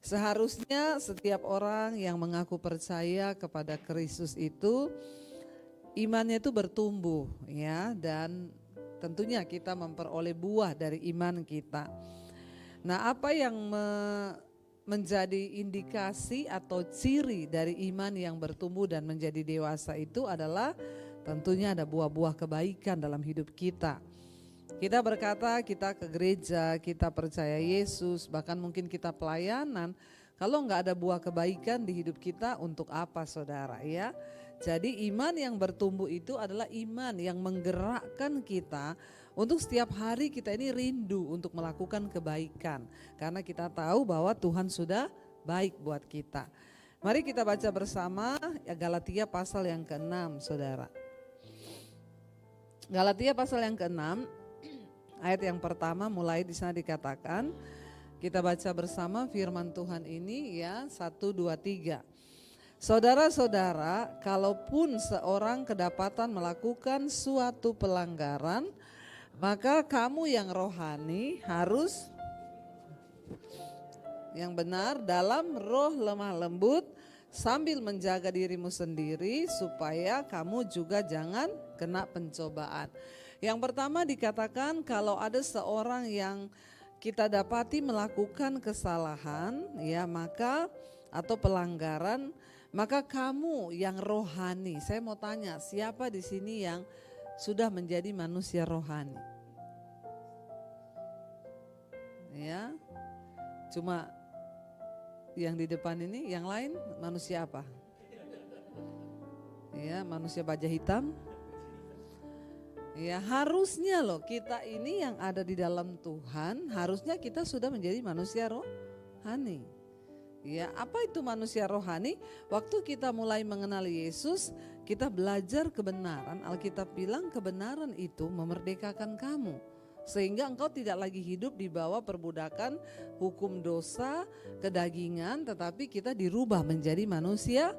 Seharusnya setiap orang yang mengaku percaya kepada Kristus itu imannya itu bertumbuh ya, dan tentunya kita memperoleh buah dari iman kita. Nah, apa yang menjadi indikasi atau ciri dari iman yang bertumbuh dan menjadi dewasa itu adalah tentunya ada buah-buah kebaikan dalam hidup kita. Kita berkata kita ke gereja, kita percaya Yesus, bahkan mungkin kita pelayanan. Kalau nggak ada buah kebaikan di hidup kita, untuk apa saudara ya? Jadi iman yang bertumbuh itu adalah iman yang menggerakkan kita untuk setiap hari kita ini rindu untuk melakukan kebaikan. Karena kita tahu bahwa Tuhan sudah baik buat kita. Mari kita baca bersama ya Galatia pasal yang ke-6 saudara. Galatia pasal yang ke-6 ayat yang pertama mulai di sana dikatakan, kita baca bersama firman Tuhan ini ya, 1, 2, 3. Saudara-saudara, kalaupun seorang kedapatan melakukan suatu pelanggaran, maka kamu yang rohani harus yang benar dalam roh lemah lembut sambil menjaga dirimu sendiri supaya kamu juga jangan kena pencobaan. Yang pertama dikatakan kalau ada seorang yang kita dapati melakukan kesalahan ya maka atau pelanggaran, maka kamu yang rohani. Saya mau tanya, siapa di sini yang sudah menjadi manusia rohani? Ya. Cuma yang di depan ini, yang lain manusia apa? Ya, manusia baja hitam. Ya, harusnya loh kita ini yang ada di dalam Tuhan, harusnya kita sudah menjadi manusia rohani. Ya, apa itu manusia rohani? Waktu kita mulai mengenal Yesus, kita belajar kebenaran. Alkitab bilang kebenaran itu memerdekakan kamu. Sehingga engkau tidak lagi hidup di bawah perbudakan hukum dosa, kedagingan, tetapi kita dirubah menjadi manusia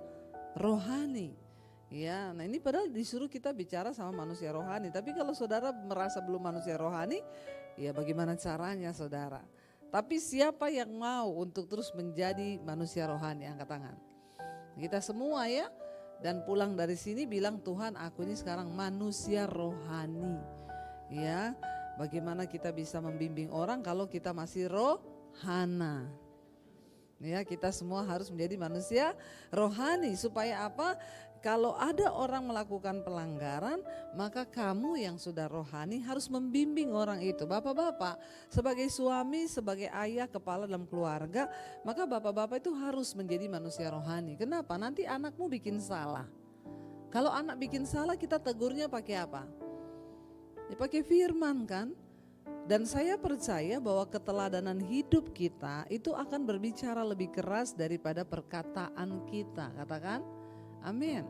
rohani. Ya, nah ini padahal disuruh kita bicara sama manusia rohani. Tapi kalau saudara merasa belum manusia rohani, ya bagaimana caranya saudara? Tapi siapa yang mau untuk terus menjadi manusia rohani? Angkat tangan. Kita semua ya. Dan pulang dari sini bilang, Tuhan aku ini sekarang manusia rohani. Ya, bagaimana kita bisa membimbing orang kalau kita masih rohana? Ya, kita semua harus menjadi manusia rohani supaya apa? Kalau ada orang melakukan pelanggaran, maka kamu yang sudah rohani harus membimbing orang itu. Bapak-bapak, sebagai suami, sebagai ayah, kepala dalam keluarga, maka bapak-bapak itu harus menjadi manusia rohani. Kenapa? Nanti anakmu bikin salah. Kalau anak bikin salah, kita tegurnya pakai apa? Ya, pakai firman kan? Dan saya percaya bahwa keteladanan hidup kita itu akan berbicara lebih keras daripada perkataan kita. Katakan amin.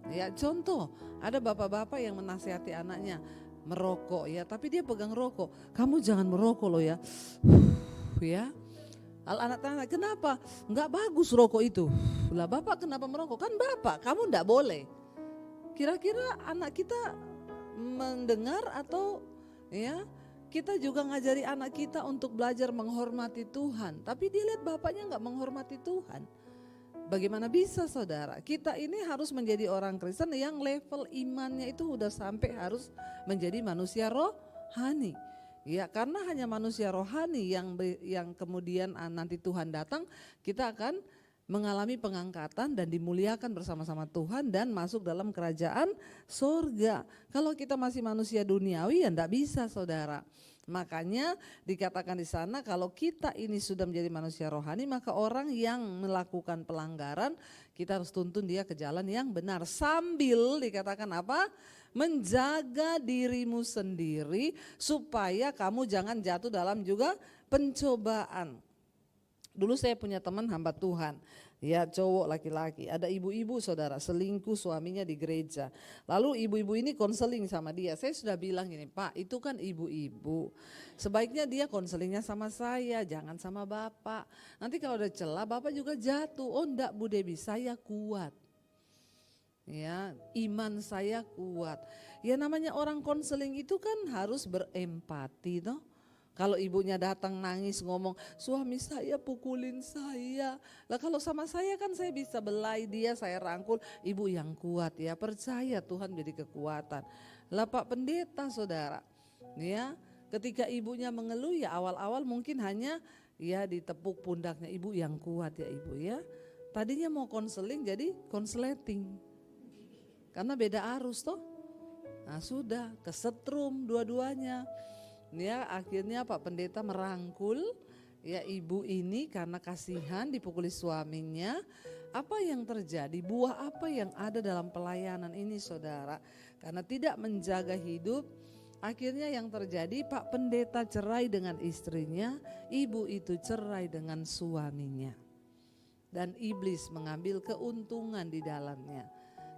Ya, contoh, ada bapak-bapak yang menasihati anaknya merokok ya, tapi dia pegang rokok. Kamu jangan merokok loh ya. Ya. Anak tanya, kenapa? Enggak bagus rokok itu. Lah bapak kenapa merokok? Kan bapak, kamu enggak boleh. Kira-kira anak kita mendengar atau ya? Kita juga ngajari anak kita untuk belajar menghormati Tuhan, tapi dia lihat bapaknya enggak menghormati Tuhan. Bagaimana bisa saudara? Kita ini harus menjadi orang Kristen yang level imannya itu udah sampai harus menjadi manusia rohani. Ya, karena hanya manusia rohani yang kemudian nanti Tuhan datang, kita akan mengalami pengangkatan dan dimuliakan bersama-sama Tuhan dan masuk dalam kerajaan surga. Kalau kita masih manusia duniawi ya enggak bisa saudara. Makanya dikatakan di sana kalau kita ini sudah menjadi manusia rohani, maka orang yang melakukan pelanggaran kita harus tuntun dia ke jalan yang benar. Sambil dikatakan apa? Menjaga dirimu sendiri supaya kamu jangan jatuh dalam juga pencobaan. Dulu saya punya teman hamba Tuhan, ya cowok laki-laki, ada ibu-ibu saudara selingkuh suaminya di gereja. Lalu ibu-ibu ini konseling sama dia, saya sudah bilang gini, Pak itu kan ibu-ibu, sebaiknya dia konselingnya sama saya, jangan sama bapak. Nanti kalau ada celah bapak juga jatuh, oh enggak Bu Debi saya kuat. Ya, iman saya kuat. Ya namanya orang konseling itu kan harus berempati toh. Kalau ibunya datang nangis ngomong, suami saya pukulin saya. Lah kalau sama saya kan saya bisa belai dia, saya rangkul. Ibu yang kuat ya, percaya Tuhan jadi kekuatan. Lah Pak Pendeta saudara, ya ketika ibunya mengeluh ya awal-awal mungkin hanya ya ditepuk pundaknya, ibu yang kuat ya ibu ya. Tadinya mau konseling jadi konsleting. Karena beda arus toh. Nah sudah kesetrum dua-duanya. Ya akhirnya Pak Pendeta merangkul ya ibu ini karena kasihan dipukuli suaminya. Apa yang terjadi? Buah apa yang ada dalam pelayanan ini saudara? Karena tidak menjaga hidup, akhirnya yang terjadi Pak Pendeta cerai dengan istrinya, ibu itu cerai dengan suaminya. Dan iblis mengambil keuntungan di dalamnya.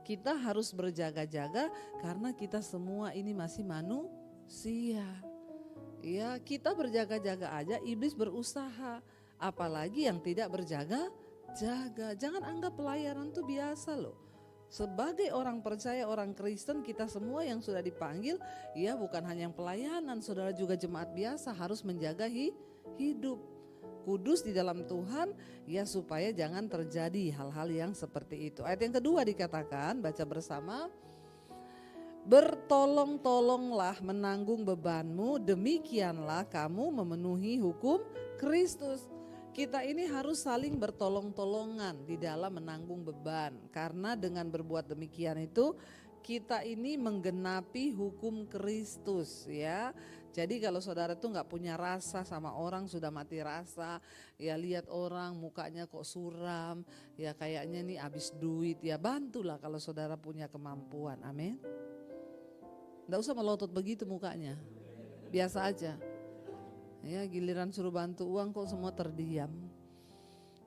Kita harus berjaga-jaga karena kita semua ini masih manusia. Ya kita berjaga-jaga aja, iblis berusaha. Apalagi yang tidak berjaga-jaga. Jangan anggap pelayanan itu biasa loh. Sebagai orang percaya, orang Kristen, kita semua yang sudah dipanggil, ya bukan hanya yang pelayanan, saudara juga jemaat biasa harus menjaga hidup kudus di dalam Tuhan, ya supaya jangan terjadi hal-hal yang seperti itu. Ayat yang kedua dikatakan, baca bersama. Bertolong-tolonglah menanggung bebanmu, demikianlah kamu memenuhi hukum Kristus. Kita ini harus saling bertolong-tolongan di dalam menanggung beban. Karena dengan berbuat demikian itu kita ini menggenapi hukum Kristus ya. Jadi kalau saudara tuh gak punya rasa sama orang, sudah mati rasa, ya lihat orang mukanya kok suram, ya kayaknya nih habis duit, ya bantulah kalau saudara punya kemampuan, amin. Gak usah melotot begitu mukanya, biasa aja. Ya giliran suruh bantu uang kok semua terdiam.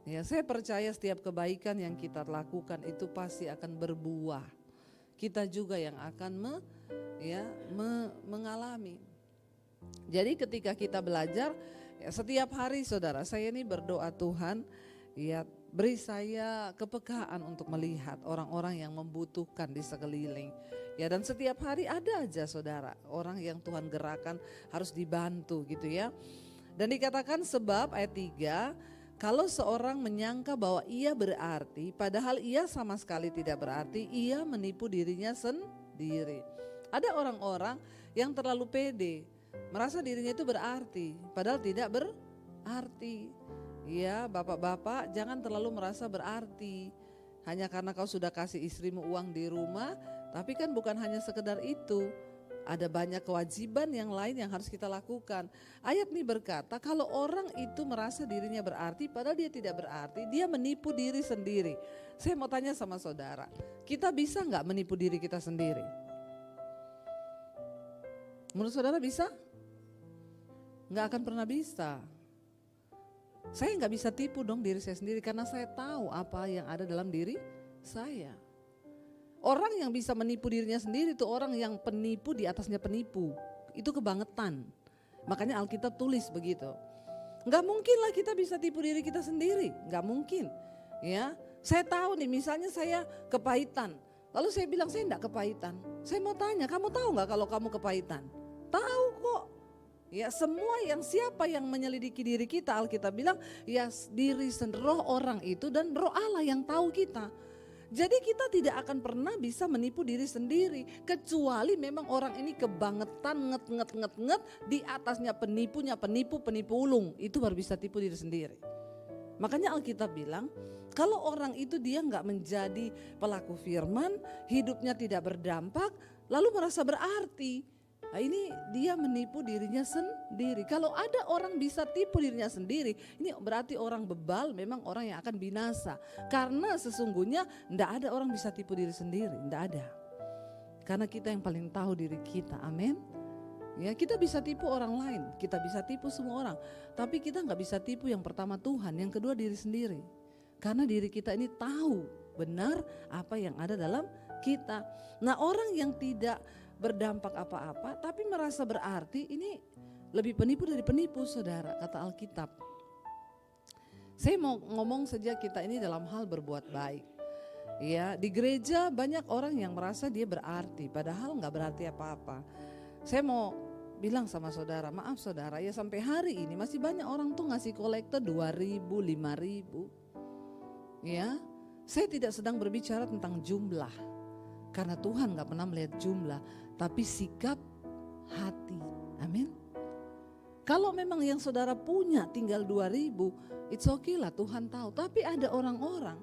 Ya saya percaya setiap kebaikan yang kita lakukan itu pasti akan berbuah. Kita juga yang akan mengalami. Jadi ketika kita belajar ya setiap hari saudara, saya ini berdoa Tuhan ya beri saya kepekaan untuk melihat orang-orang yang membutuhkan di sekeliling. Ya dan setiap hari ada aja saudara orang yang Tuhan gerakan harus dibantu gitu ya. Dan dikatakan sebab ayat 3, kalau seorang menyangka bahwa ia berarti padahal ia sama sekali tidak berarti, ia menipu dirinya sendiri. Ada orang-orang yang terlalu pede, merasa dirinya itu berarti padahal tidak berarti. Ya bapak-bapak jangan terlalu merasa berarti. Hanya karena kau sudah kasih istrimu uang di rumah, tapi kan bukan hanya sekedar itu. Ada banyak kewajiban yang lain yang harus kita lakukan. Ayat ini berkata kalau orang itu merasa dirinya berarti padahal dia tidak berarti, dia menipu diri sendiri. Saya mau tanya sama saudara, kita bisa gak menipu diri kita sendiri? Menurut saudara bisa? Gak akan pernah bisa. Saya gak bisa tipu dong diri saya sendiri karena saya tahu apa yang ada dalam diri saya. Orang yang bisa menipu dirinya sendiri itu orang yang penipu di atasnya penipu. Itu kebangetan. Makanya Alkitab tulis begitu. Gak mungkin lah kita bisa tipu diri kita sendiri. Gak mungkin. Ya, saya tahu nih misalnya saya kepahitan. Lalu saya bilang saya enggak kepahitan. Saya mau tanya, kamu tahu gak kalau kamu kepahitan? Tahu kok. Ya semua yang siapa yang menyelidiki diri kita, Alkitab bilang ya diri sendiri, roh orang itu dan roh Allah yang tahu kita. Jadi kita tidak akan pernah bisa menipu diri sendiri kecuali memang orang ini kebangetan nget di atasnya penipunya penipu ulung, itu baru bisa tipu diri sendiri. Makanya Alkitab bilang kalau orang itu dia nggak menjadi pelaku firman, hidupnya tidak berdampak, lalu merasa berarti. Nah ini dia menipu dirinya sendiri. Kalau ada orang bisa tipu dirinya sendiri, ini berarti orang bebal, memang orang yang akan binasa. Karena sesungguhnya tidak ada orang bisa tipu diri sendiri, tidak ada. Karena kita yang paling tahu diri kita, amin. Ya kita bisa tipu orang lain, kita bisa tipu semua orang. Tapi kita gak bisa tipu yang pertama Tuhan, yang kedua diri sendiri. Karena diri kita ini tahu benar apa yang ada dalam kita. Nah orang yang tidak berdampak apa-apa tapi merasa berarti, ini lebih penipu dari penipu saudara, kata Alkitab. Saya mau ngomong saja kita ini dalam hal berbuat baik. Ya di gereja banyak orang yang merasa dia berarti padahal gak berarti apa-apa. Saya mau bilang sama saudara, maaf saudara, ya sampai hari ini masih banyak orang tuh ngasih kolektor 2.000, 5.000. Ya, saya tidak sedang berbicara tentang jumlah, karena Tuhan gak pernah melihat jumlah, tapi sikap hati. Amin. Kalau memang yang saudara punya tinggal 2.000, it's okay lah, Tuhan tahu. Tapi ada orang-orang,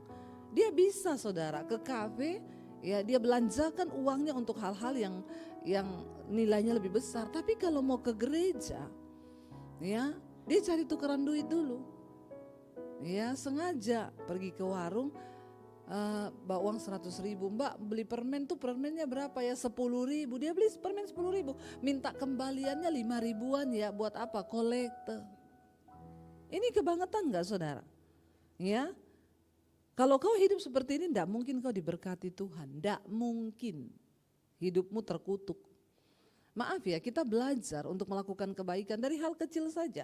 dia bisa saudara ke kafe, ya dia belanjakan uangnya untuk hal-hal yang nilainya lebih besar. Tapi kalau mau ke gereja, ya dia cari tukeran duit dulu. Ya sengaja pergi ke warung, bawa uang 100.000, mbak beli permen tuh permennya berapa ya, 10.000, dia beli permen 10.000, minta kembaliannya 5.000-an ya, buat apa? Kolektor. Ini kebangetan gak saudara? Ya, kalau kau hidup seperti ini tidak mungkin kau diberkati Tuhan, tidak mungkin hidupmu terkutuk. Maaf ya, kita belajar untuk melakukan kebaikan dari hal kecil saja.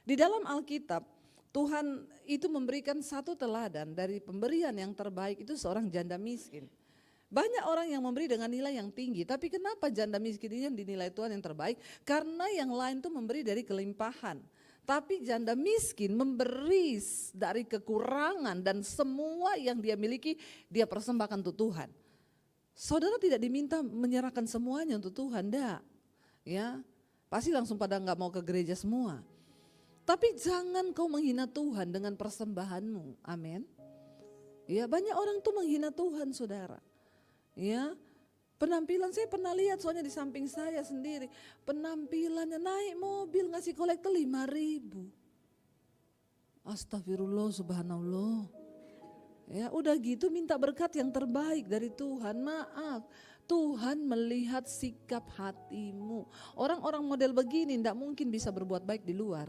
Di dalam Alkitab, Tuhan itu memberikan satu teladan dari pemberian yang terbaik itu seorang janda miskin. Banyak orang yang memberi dengan nilai yang tinggi, tapi kenapa janda miskin ini yang dinilai Tuhan yang terbaik? Karena yang lain tuh memberi dari kelimpahan. Tapi janda miskin memberi dari kekurangan dan semua yang dia miliki dia persembahkan untuk Tuhan. Saudara tidak diminta menyerahkan semuanya untuk Tuhan, enggak. Ya, pasti langsung pada enggak mau ke gereja semua. Tapi jangan kau menghina Tuhan dengan persembahanmu. Amin. Ya, banyak orang tuh menghina Tuhan, saudara. Ya, penampilan saya pernah lihat soalnya di samping saya sendiri. Penampilannya naik mobil ngasih kolektor 5.000. Astagfirullah, subhanallah. Ya udah gitu minta berkat yang terbaik dari Tuhan. Maaf, Tuhan melihat sikap hatimu. Orang-orang model begini tidak mungkin bisa berbuat baik di luar.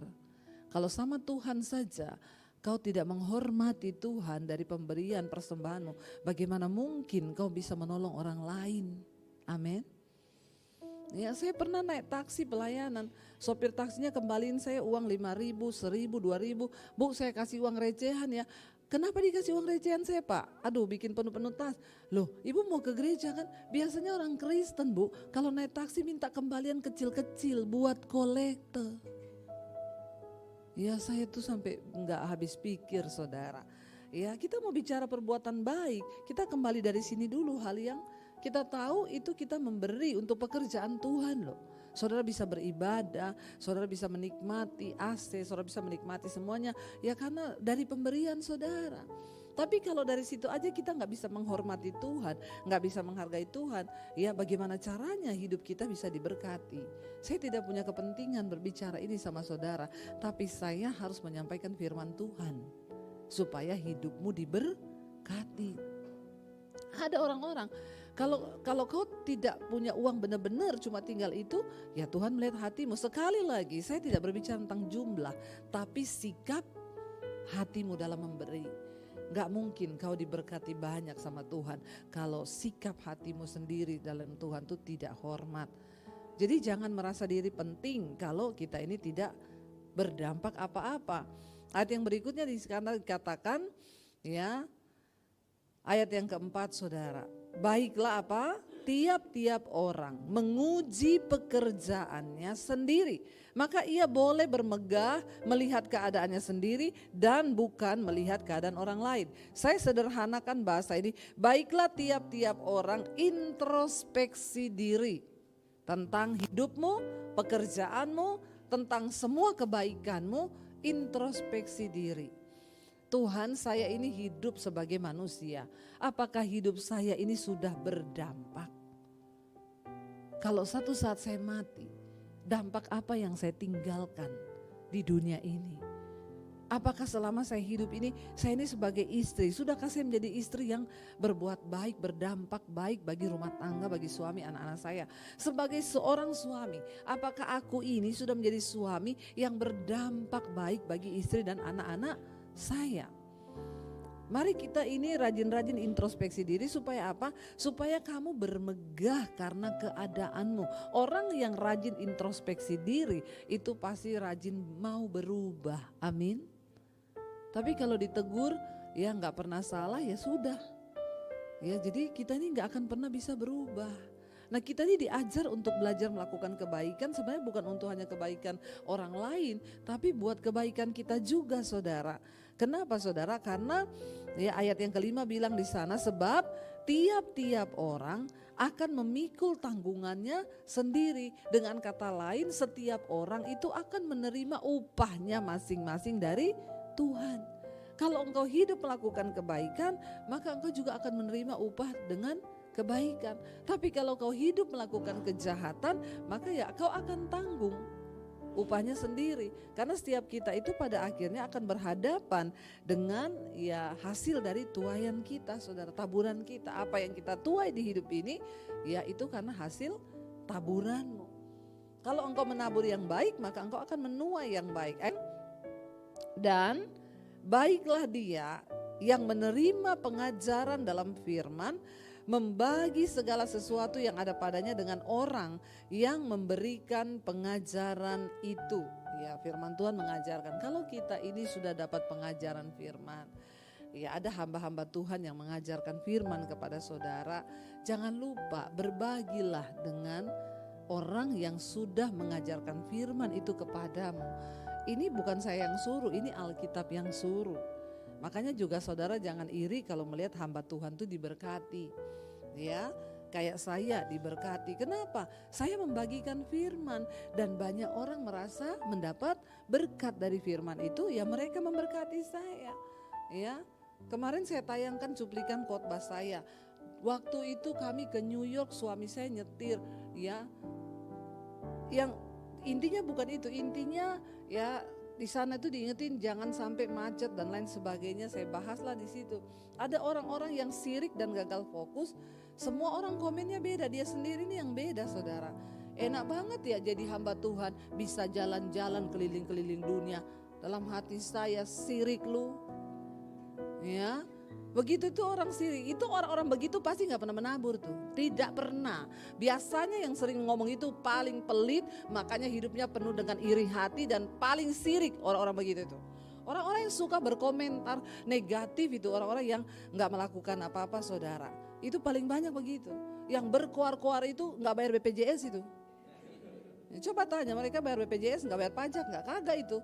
Kalau sama Tuhan saja kau tidak menghormati Tuhan dari pemberian persembahanmu, bagaimana mungkin kau bisa menolong orang lain? Amin. Ya, saya pernah naik taksi pelayanan, sopir taksinya kembaliin saya uang 5.000, 1.000, 2.000. Bu, saya kasih uang recehan ya. Kenapa dikasih uang recehan saya, Pak? Aduh, bikin penuh-penuh tas. Loh, ibu mau ke gereja kan? Biasanya orang Kristen, Bu, kalau naik taksi minta kembalian kecil-kecil buat kolektor. Ya, saya tuh sampai enggak habis pikir, saudara. Ya, kita mau bicara perbuatan baik, kita kembali dari sini dulu. Hal yang kita tahu itu kita memberi untuk pekerjaan Tuhan loh. Saudara bisa beribadah, saudara bisa menikmati AC, saudara bisa menikmati semuanya. Ya karena dari pemberian saudara. Tapi kalau dari situ aja kita gak bisa menghormati Tuhan, gak bisa menghargai Tuhan, ya bagaimana caranya hidup kita bisa diberkati. Saya tidak punya kepentingan berbicara ini sama saudara, tapi saya harus menyampaikan firman Tuhan supaya hidupmu diberkati. Ada orang-orang, kalau kau tidak punya uang benar-benar cuma tinggal itu, ya Tuhan melihat hatimu. Sekali lagi saya tidak berbicara tentang jumlah, tapi sikap hatimu dalam memberi. Gak mungkin kau diberkati banyak sama Tuhan kalau sikap hatimu sendiri dalam Tuhan itu tidak hormat. Jadi jangan merasa diri penting kalau kita ini tidak berdampak apa-apa. Ayat yang berikutnya dikatakan ya, ayat yang keempat saudara. Baiklah apa? Tiap-tiap orang menguji pekerjaannya sendiri. Maka ia boleh bermegah melihat keadaannya sendiri dan bukan melihat keadaan orang lain. Saya sederhanakan bahasa ini. Baiklah tiap-tiap orang introspeksi diri. Tentang hidupmu, pekerjaanmu, tentang semua kebaikanmu, introspeksi diri. Tuhan, saya ini hidup sebagai manusia. Apakah hidup saya ini sudah berdampak? Kalau satu saat saya mati, dampak apa yang saya tinggalkan di dunia ini? Apakah selama saya hidup ini, saya ini sebagai istri, sudahkah saya menjadi istri yang berbuat baik, berdampak baik bagi rumah tangga, bagi suami, anak-anak saya? Sebagai seorang suami, apakah aku ini sudah menjadi suami yang berdampak baik bagi istri dan anak-anak saya? Mari kita ini rajin-rajin introspeksi diri supaya apa? Supaya kamu bermegah karena keadaanmu. Orang yang rajin introspeksi diri itu pasti rajin mau berubah. Amin. Tapi kalau ditegur ya nggak pernah salah ya sudah. Ya jadi kita ini nggak akan pernah bisa berubah. Nah kita ini diajar untuk belajar melakukan kebaikan, sebenarnya bukan untuk hanya kebaikan orang lain, tapi buat kebaikan kita juga saudara. Kenapa saudara? Karena ya ayat yang kelima bilang di sana, sebab tiap-tiap orang akan memikul tanggungannya sendiri. Dengan kata lain, setiap orang itu akan menerima upahnya masing-masing dari Tuhan. Kalau engkau hidup melakukan kebaikan, maka engkau juga akan menerima upah dengan kebaikan. Tapi kalau kau hidup melakukan kejahatan, maka ya kau akan tanggung upahnya sendiri. Karena setiap kita itu pada akhirnya akan berhadapan dengan ya hasil dari tuaian kita, saudara, taburan kita. Apa yang kita tuai di hidup ini, ya itu karena hasil taburanmu. Kalau engkau menabur yang baik, maka engkau akan menuai yang baik. Dan baiklah dia yang menerima pengajaran dalam firman, membagi segala sesuatu yang ada padanya dengan orang yang memberikan pengajaran itu. Ya, firman Tuhan mengajarkan. Kalau kita ini sudah dapat pengajaran firman, ya ada hamba-hamba Tuhan yang mengajarkan firman kepada saudara, jangan lupa berbagilah dengan orang yang sudah mengajarkan firman itu kepadamu. Ini bukan saya yang suruh, ini Alkitab yang suruh. Makanya juga saudara jangan iri kalau melihat hamba Tuhan itu diberkati. Ya, kayak saya diberkati. Kenapa? Saya membagikan firman dan banyak orang merasa mendapat berkat dari firman itu, ya mereka memberkati saya. Ya, kemarin saya tayangkan cuplikan khotbah saya. Waktu itu kami ke New York, suami saya nyetir, ya. Yang intinya bukan itu, intinya ya di sana itu diingetin jangan sampai macet dan lain sebagainya. Saya bahaslah di situ. Ada orang-orang yang sirik dan gagal fokus. Semua orang komennya beda, dia sendiri nih yang beda saudara. Enak banget ya jadi hamba Tuhan, bisa jalan-jalan keliling-keliling dunia. Dalam hati saya, sirik lu. Ya. Begitu tuh orang sirik, itu orang-orang begitu pasti gak pernah menabur tuh. Tidak pernah. Biasanya yang sering ngomong itu paling pelit, makanya hidupnya penuh dengan iri hati dan paling sirik orang-orang begitu itu. Orang-orang yang suka berkomentar negatif itu orang-orang yang gak melakukan apa-apa saudara. Itu paling banyak begitu. Yang berkuar-kuar itu gak bayar BPJS itu. Coba tanya mereka bayar BPJS gak bayar pajak gak? Kagak itu.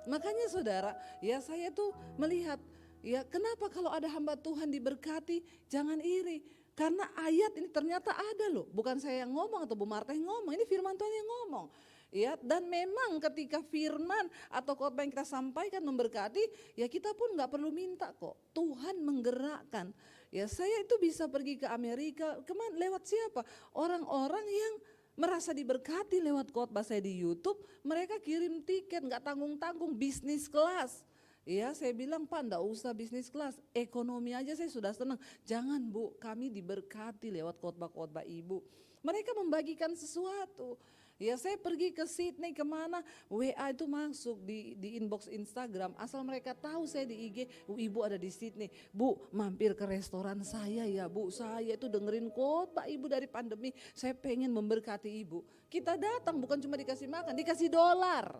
Makanya saudara, ya saya tuh melihat, ya kenapa kalau ada hamba Tuhan diberkati jangan iri. Karena ayat ini ternyata ada loh. Bukan saya yang ngomong atau Bu Marta yang ngomong. Ini firman Tuhan yang ngomong. Ya, dan memang ketika firman atau khotbah yang kita sampaikan memberkati, ya kita pun gak perlu minta kok. Tuhan menggerakkan. Ya saya itu bisa pergi ke Amerika. Kemana? Lewat siapa? Orang-orang yang merasa diberkati lewat khotbah saya di YouTube. Mereka kirim tiket gak tanggung-tanggung, bisnis kelas. Ya saya bilang Pak enggak usah bisnis kelas, ekonomi aja saya sudah senang. Jangan Bu, kami diberkati lewat khotbah-khotbah Ibu. Mereka membagikan sesuatu. Ya saya pergi ke Sydney kemana, WA itu masuk di inbox Instagram. Asal mereka tahu saya di IG, Ibu ada di Sydney. Bu mampir ke restoran saya ya Bu, saya itu dengerin khotbah Ibu dari pandemi. Saya pengen memberkati Ibu. Kita datang bukan cuma dikasih makan, dikasih dolar.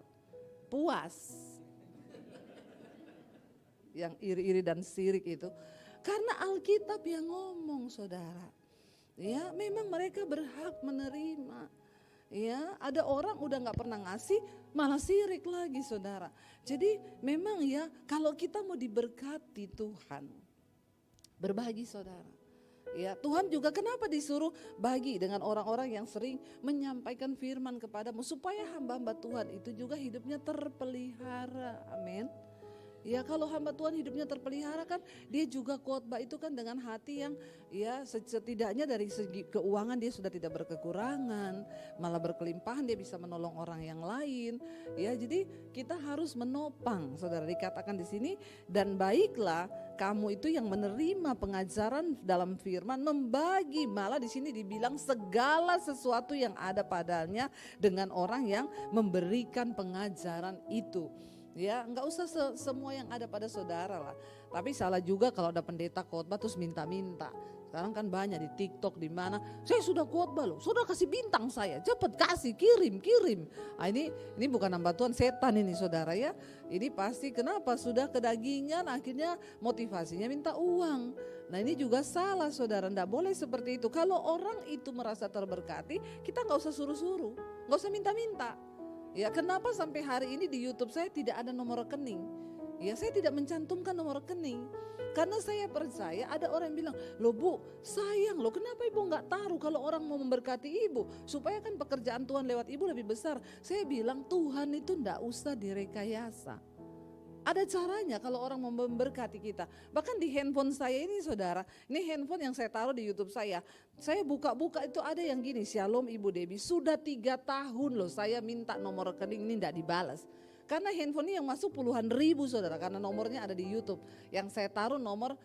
Puas. Yang iri-iri dan sirik itu karena Alkitab yang ngomong saudara. Ya memang mereka berhak menerima. Ya ada orang udah gak pernah ngasih malah sirik lagi saudara. Jadi memang ya kalau kita mau diberkati Tuhan, berbagi saudara. Ya Tuhan juga kenapa disuruh bagi dengan orang-orang yang sering menyampaikan firman kepadamu, supaya hamba-hamba Tuhan itu juga hidupnya terpelihara. Amin. Ya kalau hamba Tuhan hidupnya terpelihara kan dia juga khotbah itu kan dengan hati yang ya setidaknya dari segi keuangan dia sudah tidak berkekurangan, malah berkelimpahan, dia bisa menolong orang yang lain. Ya jadi kita harus menopang, saudara, dikatakan di sini, dan baiklah kamu itu yang menerima pengajaran dalam firman, membagi, malah di sini dibilang segala sesuatu yang ada padanya dengan orang yang memberikan pengajaran itu. Ya, enggak usah semua yang ada pada saudara lah. Tapi salah juga kalau ada pendeta khotbah terus minta-minta. Sekarang kan banyak di TikTok di mana, saya sudah khotbah loh, sudah kasih bintang saya, cepat kasih, kirim. Ah, ini bukan hamba Tuhan, setan ini saudara ya. Ini pasti kenapa sudah kedagingan akhirnya motivasinya minta uang. Nah ini juga salah saudara, enggak boleh seperti itu. Kalau orang itu merasa terberkati, kita enggak usah suruh-suruh, enggak usah minta-minta. Ya, kenapa sampai hari ini di YouTube saya tidak ada nomor rekening? Ya, saya tidak mencantumkan nomor rekening. Karena saya percaya ada orang yang bilang, loh Bu, sayang loh, kenapa Ibu nggak taruh kalau orang mau memberkati Ibu? Supaya kan pekerjaan Tuhan lewat Ibu lebih besar. Saya bilang Tuhan itu nggak usah direkayasa. Ada caranya kalau orang mau memberkati kita. Bahkan di handphone saya ini saudara, ini handphone yang saya taruh di YouTube saya. Saya buka-buka itu ada yang gini, Shalom Ibu Debbie, sudah 3 tahun loh saya minta nomor rekening ini tidak dibalas. Karena handphone ini yang masuk puluhan ribu saudara, karena nomornya ada di YouTube. Yang saya taruh nomor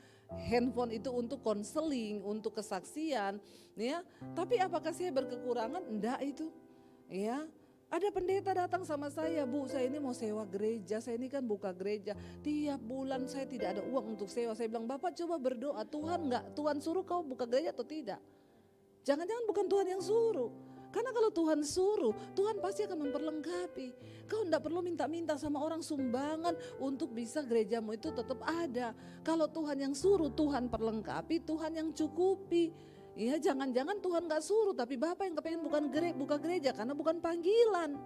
handphone itu untuk konseling, untuk kesaksian, ya. Tapi apakah saya berkekurangan? Enggak itu, ya. Ada pendeta datang sama saya, Bu, saya ini mau sewa gereja, saya ini kan buka gereja. Tiap bulan saya tidak ada uang untuk sewa. Saya bilang, Bapak coba berdoa, Tuhan suruh kau buka gereja atau tidak? Jangan-jangan bukan Tuhan yang suruh. Karena kalau Tuhan suruh, Tuhan pasti akan memperlengkapi. Kau enggak perlu minta-minta sama orang sumbangan untuk bisa gerejamu itu tetap ada. Kalau Tuhan yang suruh, Tuhan perlengkapi, Tuhan yang cukupi. Ya jangan-jangan Tuhan gak suruh, tapi Bapak yang kepengen buka gereja karena bukan panggilan.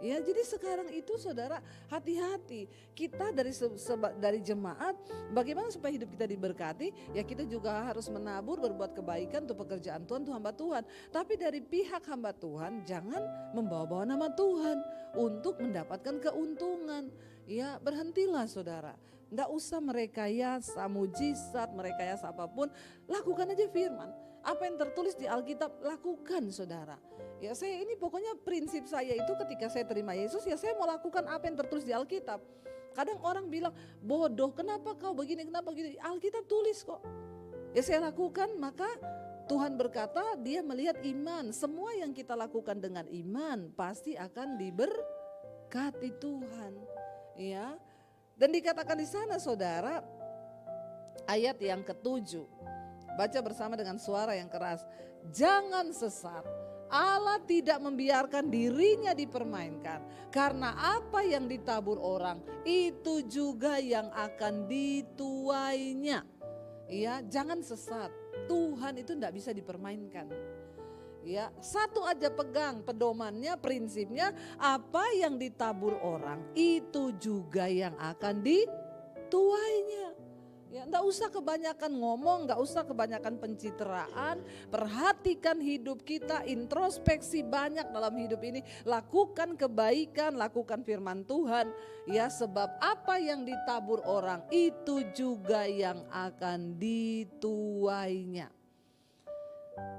Ya, jadi sekarang itu saudara hati-hati. Kita dari jemaat bagaimana supaya hidup kita diberkati? Ya kita juga harus menabur, berbuat kebaikan untuk pekerjaan Tuhan, untuk hamba Tuhan. Tapi dari pihak hamba Tuhan jangan membawa-bawa nama Tuhan untuk mendapatkan keuntungan. Ya berhentilah saudara. Nggak usah merekayasa mujizat, merekayasa apapun. Lakukan aja firman. Apa yang tertulis di Alkitab lakukan saudara. Ya saya ini pokoknya prinsip saya itu ketika saya terima Yesus ya saya mau lakukan apa yang tertulis di Alkitab. Kadang orang bilang bodoh, kenapa kau begini, kenapa begini, Alkitab tulis kok. Ya saya lakukan, maka Tuhan berkata dia melihat iman. Semua yang kita lakukan dengan iman pasti akan diberkati Tuhan. Ya. Dan dikatakan di sana saudara ayat yang ke-7. Baca bersama dengan suara yang keras. Jangan sesat. Allah tidak membiarkan dirinya dipermainkan. Karena apa yang ditabur orang itu juga yang akan dituainya. Ya, jangan sesat. Tuhan itu tidak bisa dipermainkan. Ya, satu aja pegang pedomannya, prinsipnya, apa yang ditabur orang itu juga yang akan dituainya. Ya, enggak usah kebanyakan ngomong, enggak usah kebanyakan pencitraan. Perhatikan hidup kita, introspeksi banyak dalam hidup ini. Lakukan kebaikan, lakukan firman Tuhan. Ya, sebab apa yang ditabur orang itu juga yang akan dituainya.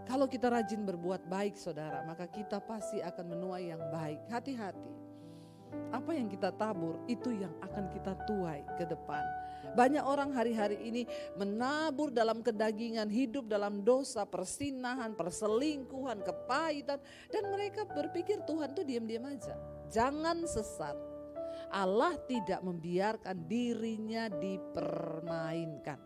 Kalau kita rajin berbuat baik saudara, maka kita pasti akan menuai yang baik. Hati-hati. Apa yang kita tabur itu yang akan kita tuai ke depan. Banyak orang hari-hari ini menabur dalam kedagingan, hidup dalam dosa, persinahan, perselingkuhan, kepahitan. Dan mereka berpikir Tuhan tuh diam-diam aja. Jangan sesat. Allah tidak membiarkan dirinya dipermainkan.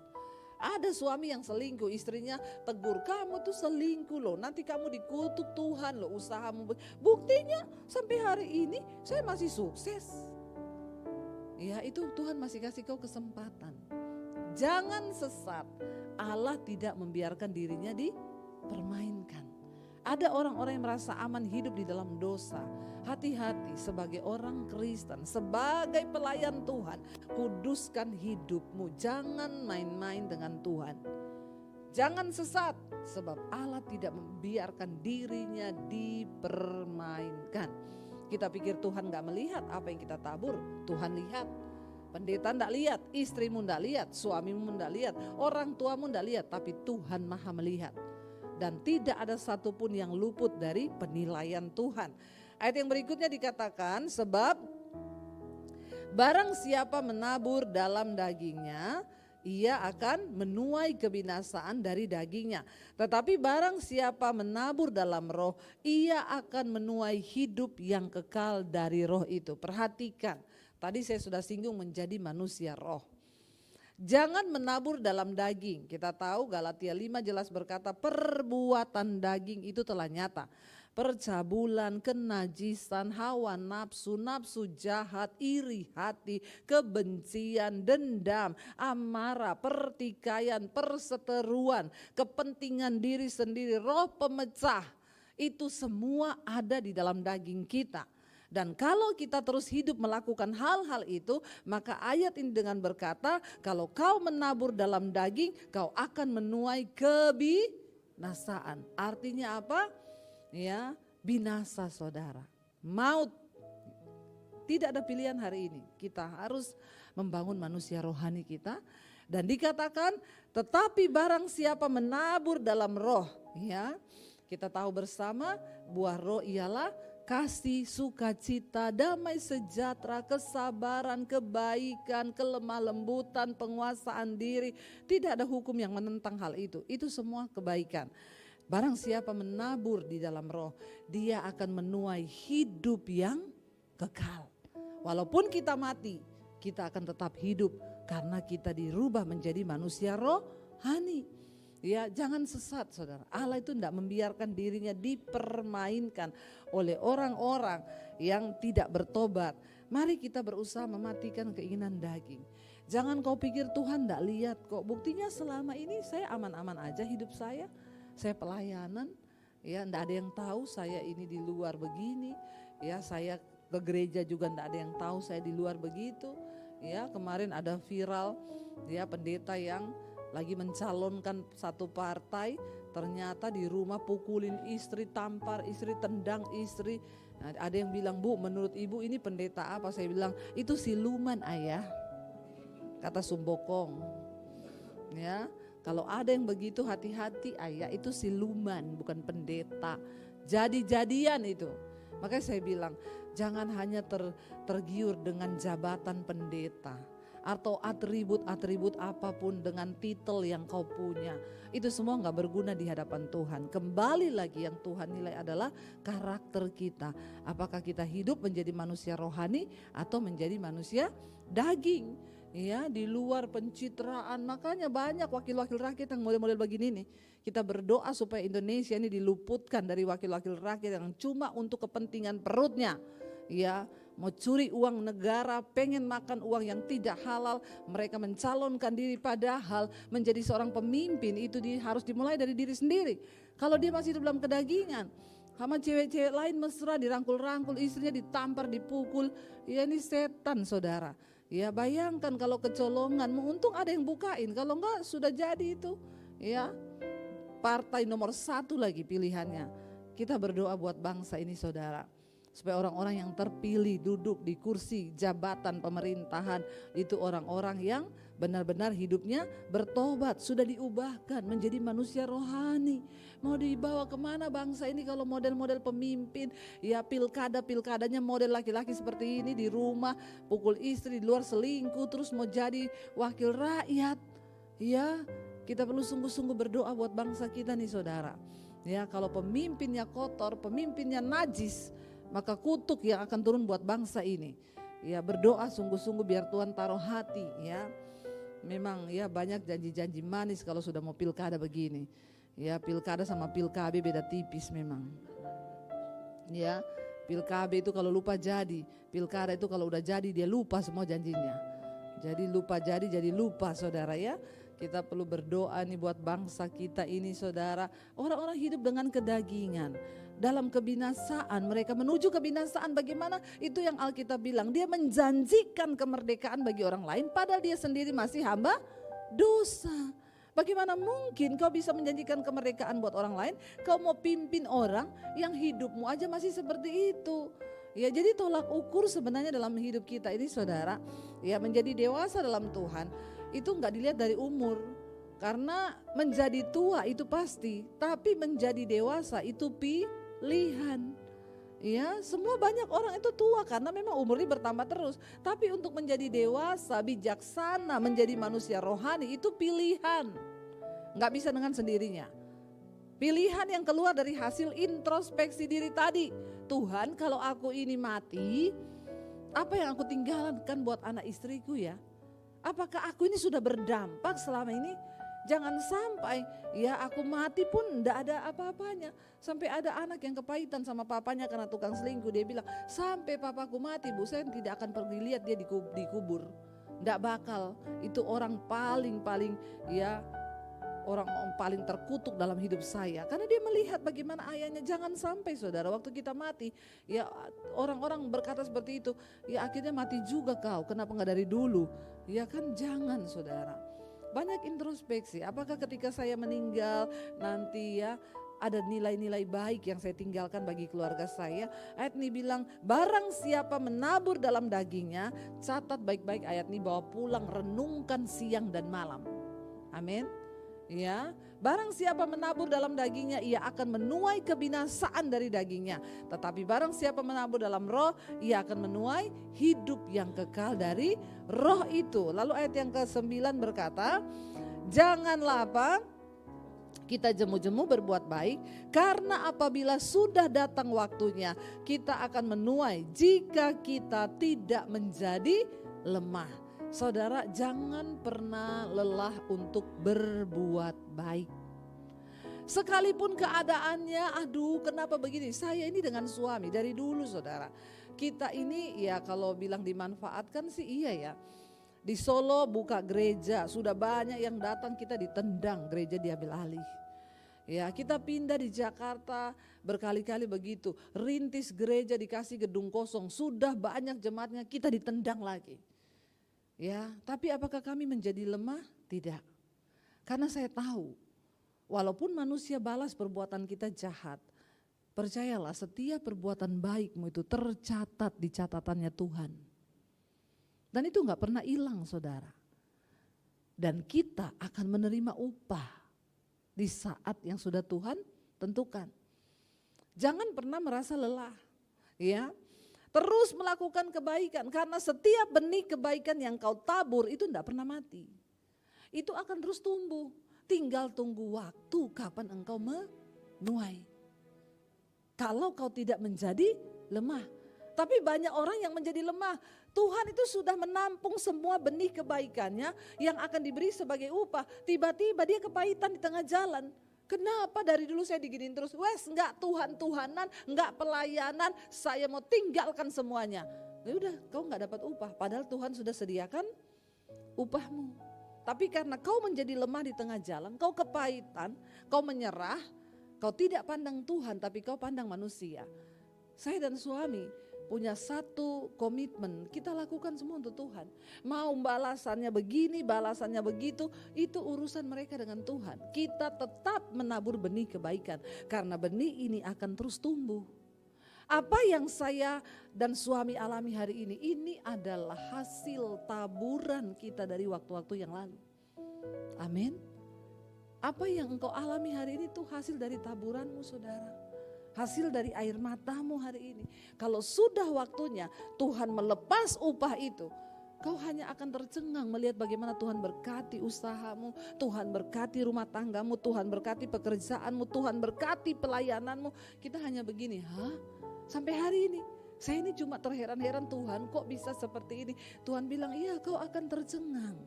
Ada suami yang selingkuh, istrinya tegur, kamu tuh selingkuh loh, nanti kamu dikutuk Tuhan loh usahamu. Buktinya sampai hari ini saya masih sukses. Ya itu Tuhan masih kasih kau kesempatan. Jangan sesat, Allah tidak membiarkan dirinya dipermainkan. Ada orang-orang yang merasa aman hidup di dalam dosa. Hati-hati sebagai orang Kristen, sebagai pelayan Tuhan, kuduskan hidupmu. Jangan main-main dengan Tuhan. Jangan sesat, sebab Allah tidak membiarkan dirinya dipermainkan. Kita pikir Tuhan gak melihat apa yang kita tabur, Tuhan lihat. Pendeta gak lihat, istrimu gak lihat, suamimu gak lihat, orang tuamu gak lihat, tapi Tuhan maha melihat. Dan tidak ada satupun yang luput dari penilaian Tuhan. Ayat yang berikutnya dikatakan, sebab barang siapa menabur dalam dagingnya, ia akan menuai kebinasaan dari dagingnya. Tetapi barang siapa menabur dalam roh, ia akan menuai hidup yang kekal dari roh itu. Perhatikan, Tadi saya sudah singgung menjadi manusia roh. Jangan menabur dalam daging. Kita tahu Galatia 5 jelas berkata perbuatan daging itu telah nyata. Percabulan, kenajisan, hawa nafsu, nafsu jahat, iri hati, kebencian, dendam, amarah, pertikaian, perseteruan, kepentingan diri sendiri, roh pemecah. Itu semua ada di dalam daging kita. Dan kalau kita terus hidup melakukan hal-hal itu, maka ayat ini dengan berkata, kalau kau menabur dalam daging, kau akan menuai kebinasaan. Artinya apa? Ya, binasa saudara. Maut. Tidak ada pilihan hari ini. Kita harus membangun manusia rohani kita. Dan dikatakan, tetapi barang siapa menabur dalam roh, ya, kita tahu bersama buah roh ialah kasih, sukacita, damai sejahtera, kesabaran, kebaikan, kelemah lembutan, penguasaan diri. Tidak ada hukum yang menentang hal itu. Itu semua kebaikan. Barang siapa menabur di dalam roh, dia akan menuai hidup yang kekal. Walaupun kita mati, kita akan tetap hidup karena kita dirubah menjadi manusia rohani. Ya, jangan sesat saudara. Allah itu tidak membiarkan dirinya dipermainkan oleh orang-orang yang tidak bertobat. Mari kita berusaha mematikan keinginan daging. Jangan kau pikir Tuhan tidak lihat kok. Buktinya selama ini saya aman-aman aja hidup saya. Saya pelayanan, ya tidak ada yang tahu saya ini di luar begini. Ya, saya ke gereja juga tidak ada yang tahu saya di luar begitu. Ya, kemarin ada viral ya pendeta yang lagi mencalonkan satu partai, ternyata di rumah pukulin istri, tampar istri, tendang istri. Nah, ada yang bilang, Bu menurut ibu ini pendeta apa? Saya bilang itu siluman ayah, kata Sumbokong. Ya, kalau ada yang begitu hati-hati ayah, itu siluman bukan pendeta. Jadi-jadian itu. Makanya saya bilang jangan hanya tergiur dengan jabatan pendeta atau atribut-atribut apapun dengan titel yang kau punya. Itu semua gak berguna di hadapan Tuhan. Kembali lagi yang Tuhan nilai adalah karakter kita. Apakah kita hidup menjadi manusia rohani atau menjadi manusia daging. Ya, di luar pencitraan. Makanya banyak wakil-wakil rakyat yang model-model begini nih. Kita berdoa supaya Indonesia ini diluputkan dari wakil-wakil rakyat yang cuma untuk kepentingan perutnya. Ya, mau curi uang negara, pengen makan uang yang tidak halal, mereka mencalonkan diri padahal menjadi seorang pemimpin itu harus dimulai dari diri sendiri. Kalau dia masih dalam kedagingan, sama cewek-cewek lain mesra dirangkul-rangkul, istrinya ditampar, dipukul, ya ini setan saudara. Ya bayangkan kalau kecolongan, untung ada yang bukain, kalau enggak sudah jadi itu. Ya, partai nomor 1 lagi pilihannya. Kita berdoa buat bangsa ini saudara. Supaya orang-orang yang terpilih duduk di kursi jabatan pemerintahan itu orang-orang yang benar-benar hidupnya bertobat, sudah diubahkan menjadi manusia rohani. Mau dibawa kemana bangsa ini kalau model-model pemimpin, ya pilkadanya model laki-laki seperti ini, di rumah pukul istri, di luar selingkuh, terus mau jadi wakil rakyat. Ya, kita perlu sungguh-sungguh berdoa buat bangsa kita nih saudara. Ya, kalau pemimpinnya kotor, pemimpinnya najis, maka kutuk yang akan turun buat bangsa ini. Ya, berdoa sungguh-sungguh biar Tuhan taruh hati ya. Memang ya banyak janji-janji manis kalau sudah mau pilkada begini. Ya, pilkada sama pilkab beda tipis memang. Ya, pilkab itu kalau lupa jadi, pilkada itu kalau udah jadi dia lupa semua janjinya. Jadi lupa jadi lupa saudara ya. Kita perlu berdoa nih buat bangsa kita ini saudara. Orang-orang hidup dengan kedagingan. Dalam kebinasaan, mereka menuju kebinasaan. Bagaimana? Itu yang Alkitab bilang, dia menjanjikan kemerdekaan bagi orang lain padahal dia sendiri masih hamba dosa. Bagaimana mungkin kau bisa menjanjikan kemerdekaan buat orang lain, kau mau pimpin orang yang hidupmu aja masih seperti itu. Ya, jadi tolak ukur sebenarnya dalam hidup kita ini saudara, ya menjadi dewasa dalam Tuhan itu enggak dilihat dari umur. Karena menjadi tua itu pasti, tapi menjadi dewasa itu pilihan. Ya, semua banyak orang itu tua karena memang umurnya bertambah terus. Tapi untuk menjadi dewasa, bijaksana, menjadi manusia rohani itu pilihan. Enggak bisa dengan sendirinya. Pilihan yang keluar dari hasil introspeksi diri tadi. Tuhan, kalau aku ini mati, Apa yang aku tinggalkan buat anak istriku ya? Apakah aku ini sudah berdampak selama ini? Jangan sampai ya aku mati pun enggak ada apa-apanya. Sampai ada anak yang kepahitan sama papanya karena tukang selingkuh. Dia bilang, sampai papaku mati bu, saya tidak akan pergi lihat dia dikubur. Enggak bakal. Itu orang paling ya, orang paling terkutuk dalam hidup saya. Karena dia melihat bagaimana ayahnya. Jangan sampai saudara, waktu kita mati ya orang-orang berkata seperti itu. Ya akhirnya mati juga kau, kenapa enggak dari dulu? Ya kan, jangan saudara. Banyak introspeksi, apakah ketika saya meninggal nanti ya ada nilai-nilai baik yang saya tinggalkan bagi keluarga saya. Ayat ini bilang, barang siapa menabur dalam dagingnya, catat baik-baik ayat ini, bawa pulang renungkan siang dan malam. Amin. Ya, barang siapa menabur dalam dagingnya, ia akan menuai kebinasaan dari dagingnya. Tetapi barang siapa menabur dalam roh, ia akan menuai hidup yang kekal dari roh itu. Lalu ayat yang ke-9 berkata, janganlah apa? Kita jemu-jemu berbuat baik, karena apabila sudah datang waktunya, kita akan menuai jika kita tidak menjadi lemah. Saudara, jangan pernah lelah untuk berbuat baik. Sekalipun keadaannya, aduh kenapa begini, saya ini dengan suami dari dulu saudara. Kita ini ya kalau bilang dimanfaatkan sih iya ya. Di Solo buka gereja, sudah banyak yang datang, kita ditendang, gereja diambil alih. Ya, kita pindah di Jakarta berkali-kali begitu. Rintis gereja dikasih gedung kosong, sudah banyak jemaatnya, kita ditendang lagi. Ya, tapi apakah kami menjadi lemah? Tidak. Karena saya tahu, walaupun manusia balas perbuatan kita jahat, percayalah setiap perbuatan baikmu itu tercatat di catatannya Tuhan. Dan itu gak pernah hilang saudara. Dan kita akan menerima upah di saat yang sudah Tuhan tentukan. Jangan pernah merasa lelah, ya. Terus melakukan kebaikan, karena setiap benih kebaikan yang kau tabur itu tidak pernah mati. Itu akan terus tumbuh, tinggal tunggu waktu kapan engkau menuai. Kalau kau tidak menjadi lemah. Tapi banyak orang yang menjadi lemah. Tuhan itu sudah menampung semua benih kebaikannya yang akan diberi sebagai upah. Tiba-tiba dia kepahitan di tengah jalan. Kenapa dari dulu saya diginiin terus? Wes enggak Tuhan-Tuhanan, enggak pelayanan, saya mau tinggalkan semuanya. Ya udah, kau enggak dapat upah, padahal Tuhan sudah sediakan upahmu. Tapi karena kau menjadi lemah di tengah jalan, kau kepahitan, kau menyerah, kau tidak pandang Tuhan tapi kau pandang manusia. Saya dan suami punya satu komitmen, kita lakukan semua untuk Tuhan. Mau balasannya begini, balasannya begitu, itu urusan mereka dengan Tuhan. Kita tetap menabur benih kebaikan, karena benih ini akan terus tumbuh. Apa yang saya dan suami alami hari ini adalah hasil taburan kita dari waktu-waktu yang lalu. Amin. Apa yang engkau alami hari ini itu hasil dari taburanmu saudara. Hasil dari air matamu hari ini. Kalau sudah waktunya Tuhan melepas upah itu, kau hanya akan tercengang melihat bagaimana Tuhan berkati usahamu, Tuhan berkati rumah tanggamu, Tuhan berkati pekerjaanmu, Tuhan berkati pelayananmu. Kita hanya begini, sampai hari ini saya ini cuma terheran-heran, Tuhan kok bisa seperti ini. Tuhan bilang, iya kau akan tercengang.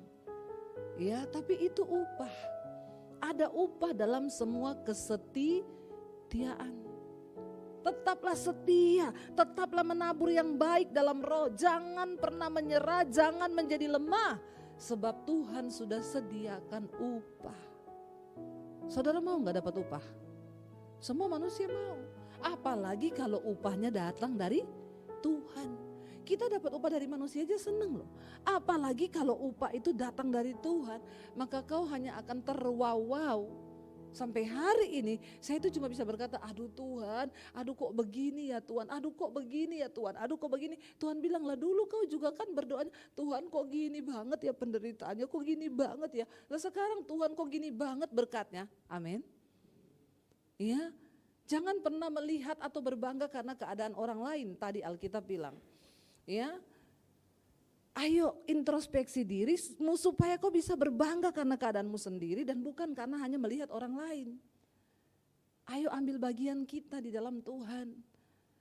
Ya, tapi itu upah. Ada upah dalam semua kesetiaan. Tetaplah setia, tetaplah menabur yang baik dalam roh. Jangan pernah menyerah, jangan menjadi lemah. Sebab Tuhan sudah sediakan upah. Saudara mau gak dapat upah? Semua manusia mau. Apalagi kalau upahnya datang dari Tuhan. Kita dapat upah dari manusia aja seneng loh. Apalagi kalau upah itu datang dari Tuhan. Maka kau hanya akan terwaw-wow. Sampai hari ini saya itu cuma bisa berkata, aduh Tuhan, aduh kok begini ya Tuhan, aduh kok begini ya Tuhan, aduh kok begini. Tuhan bilang lah dulu kau juga kan berdoa, Tuhan kok gini banget ya penderitaannya, kok gini banget ya. Nah sekarang Tuhan kok gini banget berkatnya, amin. Ya, jangan pernah melihat atau berbangga karena keadaan orang lain, tadi Alkitab bilang. Ya, ayo introspeksi dirimu supaya kau bisa berbangga karena keadaanmu sendiri dan bukan karena hanya melihat orang lain. Ayo ambil bagian kita di dalam Tuhan.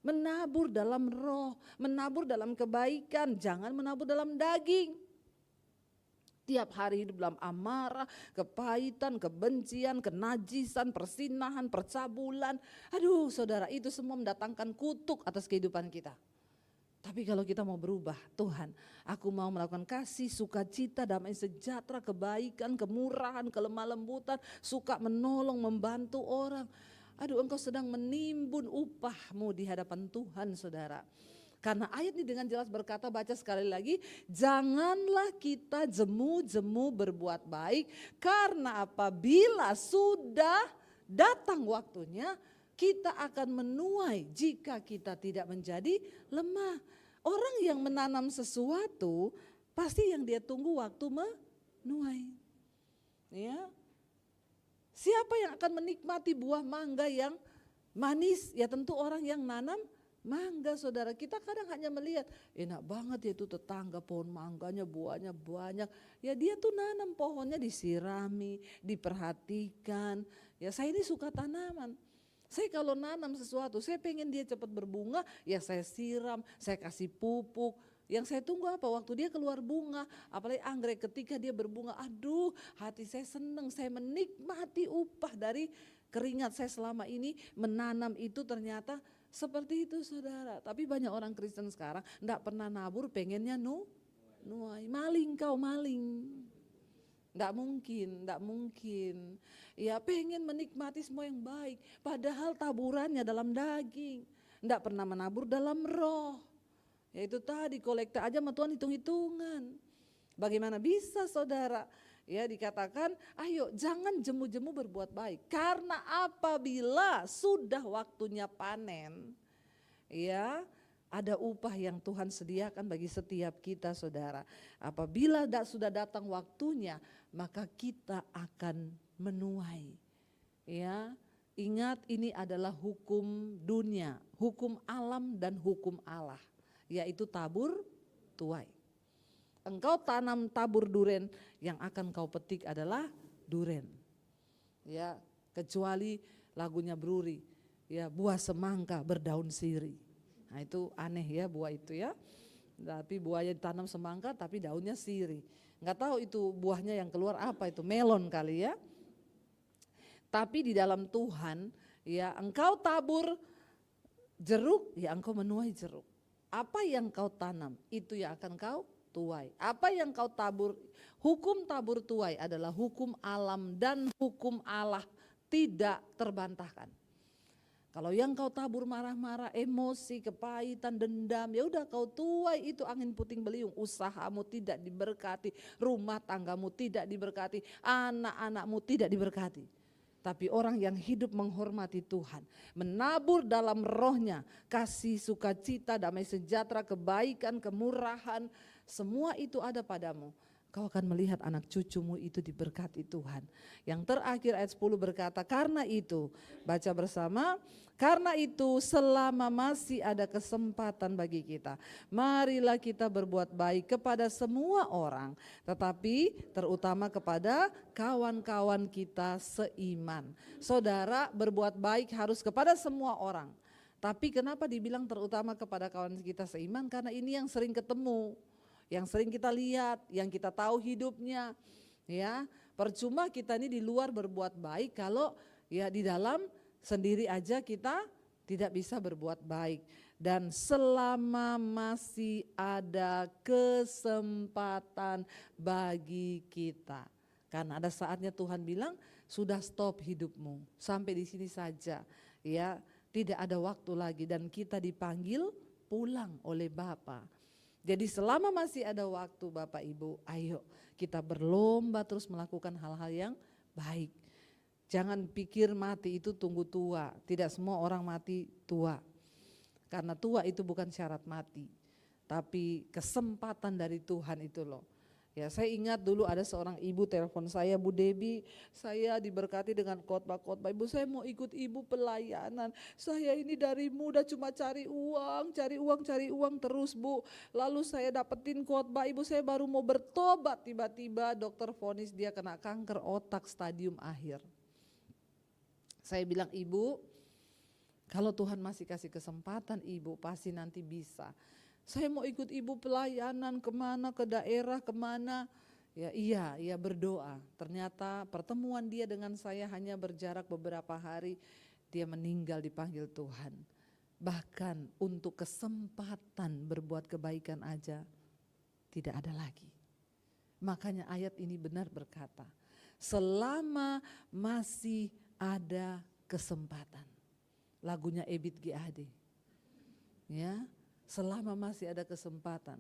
Menabur dalam roh, menabur dalam kebaikan, jangan menabur dalam daging. Tiap hari hidup dalam amarah, kepahitan, kebencian, kenajisan, persinahan, percabulan. Aduh saudara, itu semua mendatangkan kutuk atas kehidupan kita. Tapi kalau kita mau berubah, Tuhan, aku mau melakukan kasih, sukacita, damai sejahtera, kebaikan, kemurahan, kelemah lembutan, suka menolong, membantu orang. Aduh, engkau sedang menimbun upahmu di hadapan Tuhan, saudara. Karena ayat ini dengan jelas berkata, baca sekali lagi, janganlah kita jemu-jemu berbuat baik, karena apabila sudah datang waktunya, kita akan menuai jika kita tidak menjadi lemah. Orang yang menanam sesuatu, pasti yang dia tunggu waktu menuai. Ya. Siapa yang akan menikmati buah mangga yang manis? Ya tentu orang yang nanam mangga, saudara. Kita kadang hanya melihat, enak banget ya itu tetangga pohon mangganya buahnya banyak. Ya dia tuh nanam pohonnya, disirami, diperhatikan. Ya saya ini suka tanaman. Saya kalau nanam sesuatu, saya pengen dia cepat berbunga, ya saya siram, saya kasih pupuk. Yang saya tunggu apa? Waktu dia keluar bunga, apalagi anggrek ketika dia berbunga, aduh hati saya senang, saya menikmati upah dari keringat saya selama ini menanam itu ternyata seperti itu, saudara. Tapi banyak orang Kristen sekarang enggak pernah nabur, pengennya nuai. Maling kau, maling. Enggak mungkin. Ya pengen menikmati semua yang baik, padahal taburannya dalam daging. Enggak pernah menabur dalam roh. Ya itu tadi, kolekta aja sama Tuhan hitung-hitungan. Bagaimana bisa, saudara? Ya dikatakan, ayo jangan jemu-jemu berbuat baik, karena apabila sudah waktunya panen, ya ada upah yang Tuhan sediakan bagi setiap kita, saudara. Apabila sudah datang waktunya, maka kita akan menuai. Ya, ingat ini adalah hukum dunia, hukum alam dan hukum Allah, yaitu tabur tuai. Engkau tanam tabur duren, yang akan kau petik adalah duren. Ya, kecuali lagunya Bruri, ya buah semangka berdaun sirih. Nah itu aneh ya buah itu ya. Tapi buahnya ditanam semangka tapi daunnya sirih. Enggak tahu itu buahnya yang keluar apa, itu melon kali ya. Tapi di dalam Tuhan, ya engkau tabur jeruk, ya engkau menuai jeruk. Apa yang kau tanam, itu yang akan kau tuai. Apa yang kau tabur, hukum tabur tuai adalah hukum alam dan hukum Allah, tidak terbantahkan. Kalau yang kau tabur marah-marah, emosi, kepahitan, dendam, ya udah kau tuai itu angin puting beliung. Usahamu tidak diberkati, rumah tanggamu tidak diberkati, anak-anakmu tidak diberkati. Tapi orang yang hidup menghormati Tuhan, menabur dalam rohnya, kasih, sukacita, damai sejahtera, kebaikan, kemurahan, semua itu ada padamu. Kau akan melihat anak cucumu itu diberkati Tuhan. Yang terakhir ayat 10 berkata, karena itu, baca bersama, karena itu selama masih ada kesempatan bagi kita, marilah kita berbuat baik kepada semua orang, tetapi terutama kepada kawan-kawan kita seiman. Saudara, berbuat baik harus kepada semua orang. Tapi kenapa dibilang terutama kepada kawan kita seiman? Karena ini yang sering ketemu, yang sering kita lihat, yang kita tahu hidupnya. Ya, percuma kita ini di luar berbuat baik kalau ya di dalam sendiri aja kita tidak bisa berbuat baik. Dan selama masih ada kesempatan bagi kita. Karena ada saatnya Tuhan bilang, sudah stop hidupmu, sampai di sini saja. Ya, tidak ada waktu lagi dan kita dipanggil pulang oleh Bapa. Jadi selama masih ada waktu Bapak Ibu, ayo kita berlomba terus melakukan hal-hal yang baik. Jangan pikir mati itu tunggu tua, tidak semua orang mati tua. Karena tua itu bukan syarat mati, tapi kesempatan dari Tuhan itu loh. Ya, saya ingat dulu ada seorang ibu telepon saya, Bu Debi, saya diberkati dengan khotbah-khotbah. Ibu, saya mau ikut ibu pelayanan. Saya ini dari muda cuma cari uang terus, Bu. Lalu saya dapetin khotbah, Ibu saya baru mau bertobat, tiba-tiba dokter vonis dia kena kanker otak stadium akhir. Saya bilang, Ibu, Kalau Tuhan masih kasih kesempatan ibu, pasti nanti bisa. Saya mau ikut ibu pelayanan kemana, ke daerah kemana. Ya iya berdoa. Ternyata pertemuan dia dengan saya hanya berjarak beberapa hari, dia meninggal dipanggil Tuhan. Bahkan untuk kesempatan berbuat kebaikan aja tidak ada lagi. Makanya ayat ini benar berkata, selama masih ada kesempatan. Lagunya Ebit G. Ade. Ya, selama masih ada kesempatan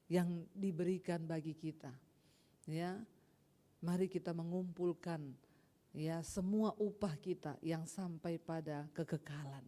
yang diberikan bagi kita. Ya, mari kita mengumpulkan ya semua upah kita yang sampai pada kekekalan.